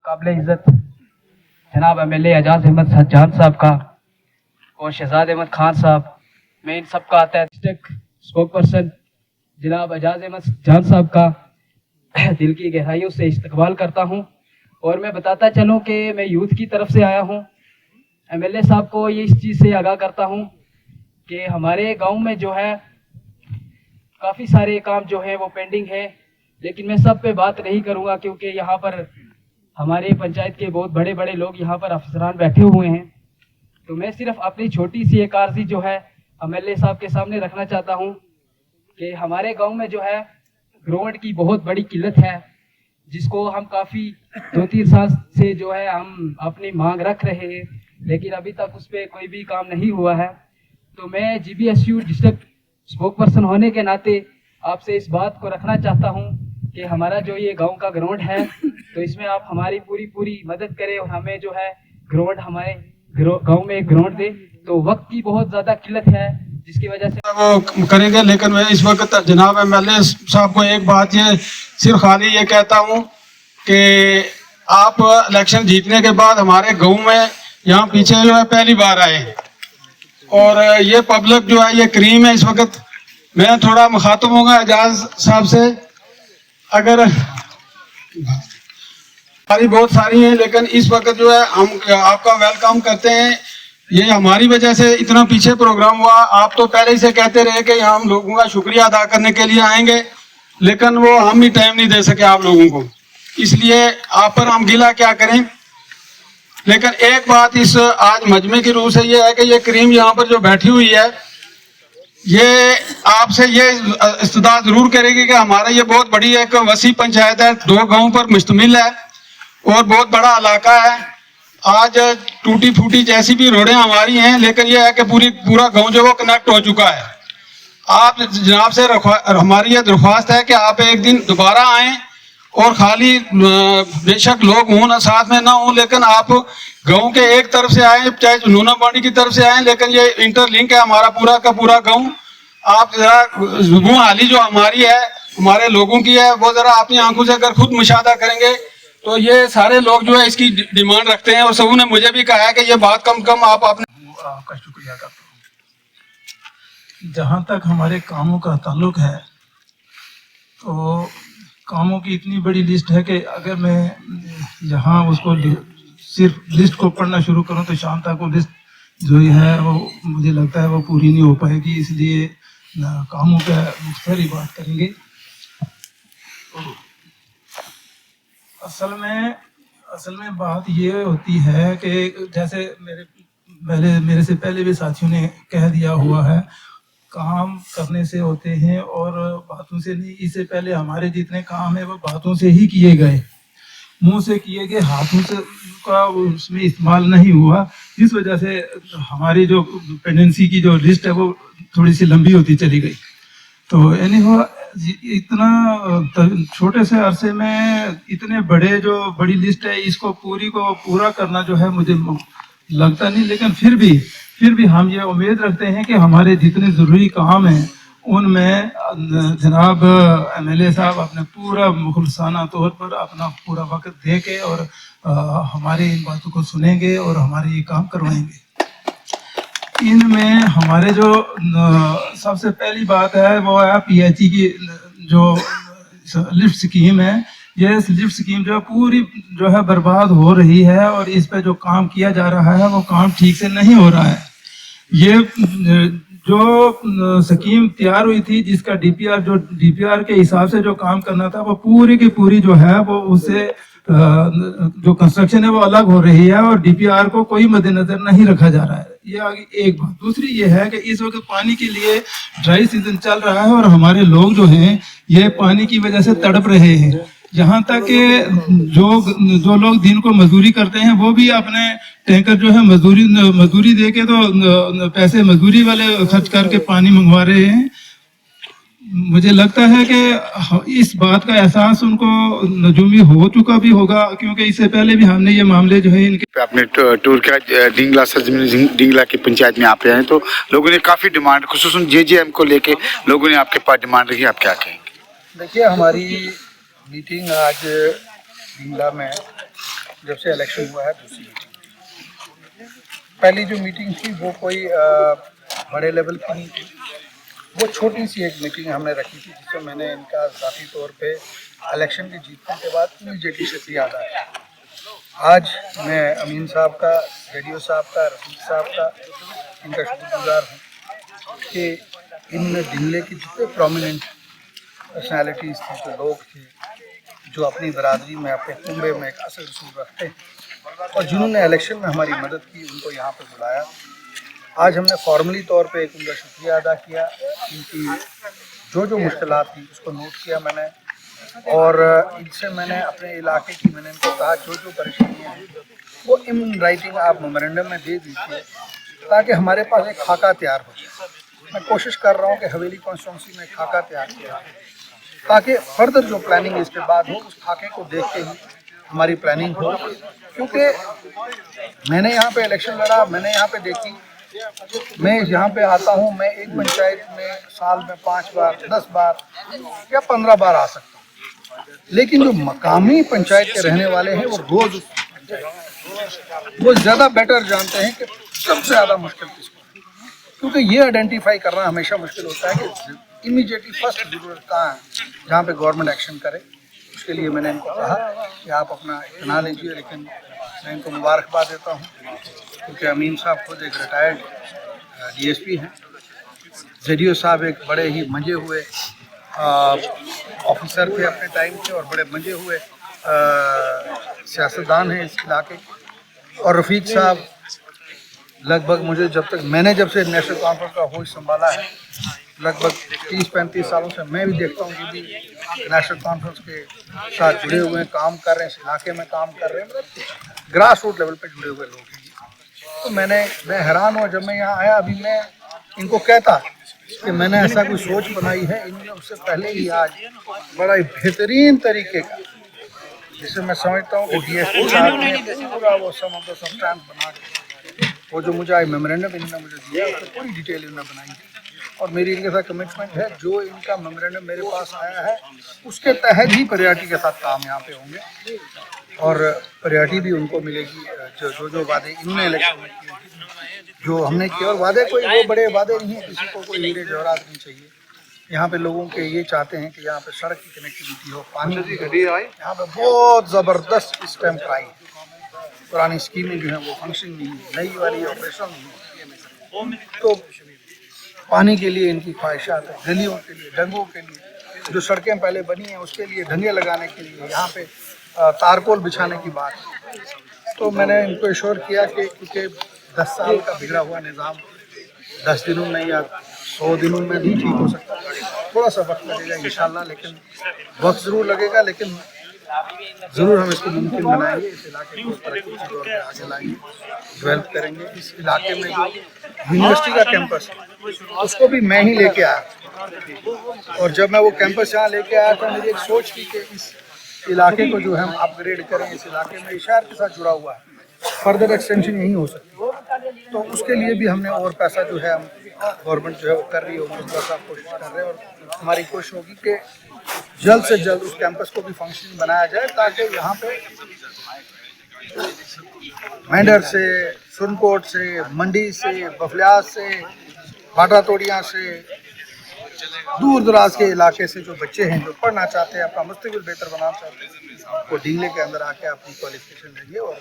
काबिल इज़्ज़त जनाब MLA एजाज अहमद सज्जान साहब का और शहजाद अहमद खान साहब, मैं इन सब का आता है डिस्ट्रिक्ट स्पोक पर्सन जनाब एजाज अहमद सज्जान साहब का दिल की गहराइयों से इस्तकबाल करता हूँ। और मैं बताता चलूँ कि मैं यूथ की तरफ से आया हूँ। MLA साहब को ये इस चीज़ से आगाह करता हूँ कि हमारे गांव में जो है काफ़ी सारे काम जो है वो पेंडिंग है, लेकिन मैं सब पे बात नहीं करूँगा क्योंकि यहाँ पर हमारे पंचायत के बहुत बड़े बड़े लोग यहाँ पर अफसरान बैठे हुए हैं। तो मैं सिर्फ अपनी छोटी सी एक अर्जी जो है MLA साहब के सामने रखना चाहता हूँ कि हमारे गांव में जो है ग्राउंड की बहुत बड़ी किल्लत है, जिसको हम काफ़ी 2-3 साल से जो है हम अपनी मांग रख रहे हैं, लेकिन अभी तक उस पर कोई भी काम नहीं हुआ है। तो मैं GBSU डिस्ट्रिक्ट स्पोक पर्सन होने के नाते आपसे इस बात को रखना चाहता हूँ कि हमारा जो ये गांव का ग्राउंड है तो इसमें आप हमारी पूरी मदद करें और हमें जो है ग्राउंड हमारे गांव में एक ग्राउंड दे। तो वक्त की बहुत ज़्यादा किल्लत है जिसकी वजह से वो करेंगे, लेकिन मैं इस वक्त जनाब MLA साहब को एक बात ये सिर्फ खाली ये कहता हूँ कि आप इलेक्शन जीतने के बाद हमारे गांव में यहाँ पीछे जो है पहली बार आए और ये पब्लिक जो है ये क्रीम है। इस वक्त मैं थोड़ा मुखातब होगा एजाज साहब से, अगर हमारी बहुत सारी है लेकिन इस वक्त जो है हम आपका वेलकम करते हैं। ये हमारी वजह से इतना पीछे प्रोग्राम हुआ। आप तो पहले ही से कहते रहे कि हम लोगों का शुक्रिया अदा करने के लिए आएंगे, लेकिन वो हम ही टाइम नहीं दे सके आप लोगों को, इसलिए आप पर हम गिला क्या करें। लेकिन एक बात इस आज मजमे की रूह से ये है कि ये क्रीम यहाँ पर जो बैठी हुई है ये आपसे ये इस्तदा जरूर करेगी कि हमारा ये बहुत बड़ी एक वसी पंचायत है, 2 गाँव पर मुश्तमिल है और बहुत बड़ा इलाका है। आज टूटी फूटी जैसी भी रोडें हमारी हैं, लेकिन यह है कि पूरा गांव जो वो कनेक्ट हो चुका है। आप जनाब से हमारी ये दरख्वास्त है कि आप एक दिन दोबारा आएं और खाली बेशक लोग हों ना साथ में ना हों, लेकिन आप गांव के एक तरफ से आएं, चाहे नूना बाड़ी की तरफ से आएं, लेकिन ये इंटरलिंक है हमारा पूरा का पूरा गाँव। आप जरा जुबू हाली जो हमारी है हमारे लोगों की है वो जरा अपनी आंखों से अगर खुद मुशाहदा करेंगे तो ये सारे लोग जो है इसकी डिमांड रखते हैं और सबों ने मुझे भी कहा है कि ये बात कम आप आपने आपका शुक्रिया करता हूँ। जहाँ तक हमारे कामों का ताल्लुक है तो कामों की इतनी बड़ी लिस्ट है कि अगर मैं यहाँ उसको सिर्फ लिस्ट को पढ़ना शुरू करूँ तो शाम तक वो लिस्ट जो है वो मुझे लगता है वो पूरी नहीं हो पाएगी, इसलिए कामों का मुख्तसर ही बात करेंगे। असल में बात ये होती है कि जैसे मेरे से पहले भी साथियों ने कह दिया हुआ है, काम करने से होते हैं और बातों से नहीं। इससे पहले हमारे जितने काम है वो बातों से ही किए गए, मुंह से किए गए, हाथों से का उसमें इस्तेमाल नहीं हुआ, जिस वजह से हमारी जो पेंडेंसी की जो लिस्ट है वो थोड़ी सी लंबी होती चली गई। तो यानी वो इतना छोटे से अरसे में इतने बड़ी लिस्ट है, इसको पूरा करना जो है मुझे लगता नहीं, लेकिन फिर भी हम ये उम्मीद रखते हैं कि हमारे जितने ज़रूरी काम हैं उनमें जनाब MLA साहब अपने पूरा मुखलसाना तौर पर अपना पूरा वक्त दे के और हमारी इन बातों को सुनेंगे और हमारे ये काम करवाएंगे। इनमें हमारे जो सबसे पहली बात है वो है PHE की जो लिफ्ट स्कीम है। ये लिफ्ट स्कीम जो पूरी जो है बर्बाद हो रही है और इस पे जो काम किया जा रहा है वो काम ठीक से नहीं हो रहा है। ये जो स्कीम तैयार हुई थी जिसका DPR के हिसाब से जो काम करना था वो पूरी की पूरी जो है वो उससे जो कंस्ट्रक्शन है वो अलग हो रही है और DPR को कोई मद्देनजर नहीं रखा जा रहा है। ये आगे एक बात। दूसरी ये है कि इस वक्त पानी के लिए ड्राई सीजन चल रहा है और हमारे लोग जो हैं ये पानी की वजह से तड़प रहे हैं। यहाँ तक कि जो लोग दिन को मजदूरी करते हैं वो भी अपने टैंकर जो है मजदूरी दे के तो पैसे मजदूरी वाले खर्च करके पानी मंगवा रहे हैं। मुझे लगता है कि इस बात का एहसास उनको नजूमी हो चुका भी होगा, क्योंकि इससे पहले भी हमने ये मामले जो है इनके अपने टूर का डिंगला की पंचायत में आप आए तो लोगों ने काफ़ी डिमांड, खुसूसन JJM को लेके लोगों ने आपके पास डिमांड रखी, आप क्या कहेंगे? देखिए, हमारी मीटिंग आज डिंगला में जब से इलेक्शन हुआ है दूसरी मीटिंग। पहली जो मीटिंग थी वो कोई बड़े लेवल की नहीं थी, वो छोटी सी एक मीटिंग हमने रखी थी जिसमें मैंने इनका ज़ाती तौर पे इलेक्शन के जीतने के बाद इमीडिएटली शुक्रिया अदा किया। आज मैं अमीन साहब का, रेडियो साहब का, रफीक साहब का इनका शुक्रगुजार हूँ कि इन डिंगले की जितने प्रोमिनेंट पर्सनैलिटीज़ थी, जो लोग थे जो अपनी बरादरी में, अपने कुंबे में एक असर रसूल रखते हैं और जिन्होंने इलेक्शन में हमारी मदद की, उनको यहाँ पर बुलाया। आज हमने फॉर्मली तौर पे एक उनका शुक्रिया अदा किया। इनकी जो मुश्किलात थी उसको नोट किया मैंने और इनसे मैंने अपने इलाके की, मैंने इनको कहा जो परेशानियाँ हैं वो इन राइटिंग आप मेमोरेंडम में दे दीजिए ताकि हमारे पास एक खाका तैयार हो जाए। मैं कोशिश कर रहा हूँ कि हवेली कॉन्स्टिट्यूंसी में खाका तैयार किया ताकि फर्दर जो प्लानिंग इसके बाद हो उस खाके को देख के ही हमारी प्लानिंग हो। क्योंकि मैंने यहाँ पे इलेक्शन लड़ा, मैंने यहाँ पे देखी, मैं यहाँ पे आता हूँ, मैं एक पंचायत में साल में 5 बार, 10 बार या 15 बार आ सकता हूँ, लेकिन जो मकामी पंचायत के रहने वाले हैं वो रोज वो ज़्यादा बेटर जानते हैं कि सबसे ज़्यादा मुश्किल किसको है। क्योंकि ये आइडेंटिफाई करना हमेशा मुश्किल होता है कि इमीडिएटली फर्स्ट ज़रूरत कहाँ है जहाँ पे गवर्नमेंट एक्शन करे। उसके लिए मैंने इनको कहा कि आप अपना इतना लीजिए, लेकिन मैं इनको मुबारकबाद देता हूँ क्योंकि अमीन साहब खुद एक रिटायर्ड डीएसपी हैं, रेडियो साहब एक बड़े ही मंजे हुए ऑफिसर थे अपने टाइम के और बड़े मंजे हुए सियासतदान हैं इस इलाके के, और रफ़ीक साहब लगभग मुझे जब से नेशनल कॉन्फ्रेंस का होश संभाला है, लगभग 30-35 सालों से मैं भी देखता हूँ कि भी नेशनल कॉन्फ्रेंस के साथ जुड़े हुए हैं, काम कर रहे हैं, इस इलाके में काम कर रहे हैं, मतलब ग्रास रूट लेवल पे जुड़े हुए लोग हैं। तो मैं हैरान हुआ जब मैं यहाँ आया। अभी मैं इनको कहता कि मैंने ऐसा कोई सोच बनाई है, इन्होंने उससे पहले ही आज बड़ा ही बेहतरीन तरीके का, जिसे मैं समझता हूँ कि डीएसपी साहब ने पूरा वो सब्सटेंस बना के वो जो मुझे आज मेमोरेंडम इन्होंने मुझे दिया उसको पूरी डिटेल इन्होंने बनाई है और मेरी इनके साथ कमिटमेंट है। जो इनका मेमोरेंडम मेरे पास आया है उसके तहत ही प्रियॉरिटी के साथ काम यहाँ पे होंगे और प्रियॉरिटी भी उनको मिलेगी। जो वादे इन्होंने इलेक्शन में किए, जो हमने किए, और वादे कोई वो बड़े वादे नहीं है, किसी को कोई हीरे जवाहरात नहीं चाहिए। यहाँ पे लोगों के ये चाहते हैं कि यहाँ पे सड़क की कनेक्टिविटी हो, पानी की हो। यहाँ पे बहुत ज़बरदस्त इस टाइम कराई है, पुरानी स्कीमें जो हैं वो फंक्शन नहीं है, नई वाली ऑपरेशन नहीं है। तो पानी के लिए इनकी ख्वाहिशात है, गलियों के लिए, ढंगों के लिए, जो सड़कें पहले बनी हैं उसके लिए ढंगे लगाने के लिए, यहाँ पे तारकोल बिछाने की बात है। तो मैंने इनको इश्योर किया कि क्योंकि 10 साल का बिगड़ा हुआ निज़ाम 10 दिनों में या 100 दिनों में भी ठीक हो सकता है, थोड़ा सा वक्त लगेगा इंशाल्लाह, लेकिन वक्त ज़रूर लगेगा, लेकिन ज़रूर हम इसको मुमकिन बनाएंगे। इस इलाके को तरक्की के तौर पर आगे लाएंगे, डेवलप करेंगे। इस इलाके में जो यूनिवर्सिटी का कैंपस है उसको भी मैं ही लेके आया और जब मैं वो कैंपस यहाँ लेके आया तो मेरी एक सोच थी कि इस इलाके को जो है हम अपग्रेड करें। इस इलाके में शहर के साथ जुड़ा हुआ है, फर्दर एक्सटेंशन यही हो सकती, तो उसके लिए भी हमने और पैसा जो है हम गवर्नमेंट जो है वो कर रही होगी, उस पर कोशिश कर रहे हैं और हमारी कोशिश होगी कि जल्द से जल्द उस कैंपस को भी फंक्शनिंग बनाया जाए ताकि यहाँ पे मेंढर से, सुरनकोट से, मंडी से, बफलियाज से, भाटा तोड़ियाँ से, दूर दराज के इलाके से जो बच्चे हैं जो पढ़ना चाहते हैं, अपना मुस्तकबिल बेहतर बनाना चाहते हैं, वो डिंगले के अंदर आके अपनी क्वालिफिकेशन लेंगे और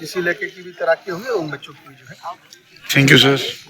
इस इलाके की भी तरक्की होगी और उन बच्चों की भी जो है। Thank you sir.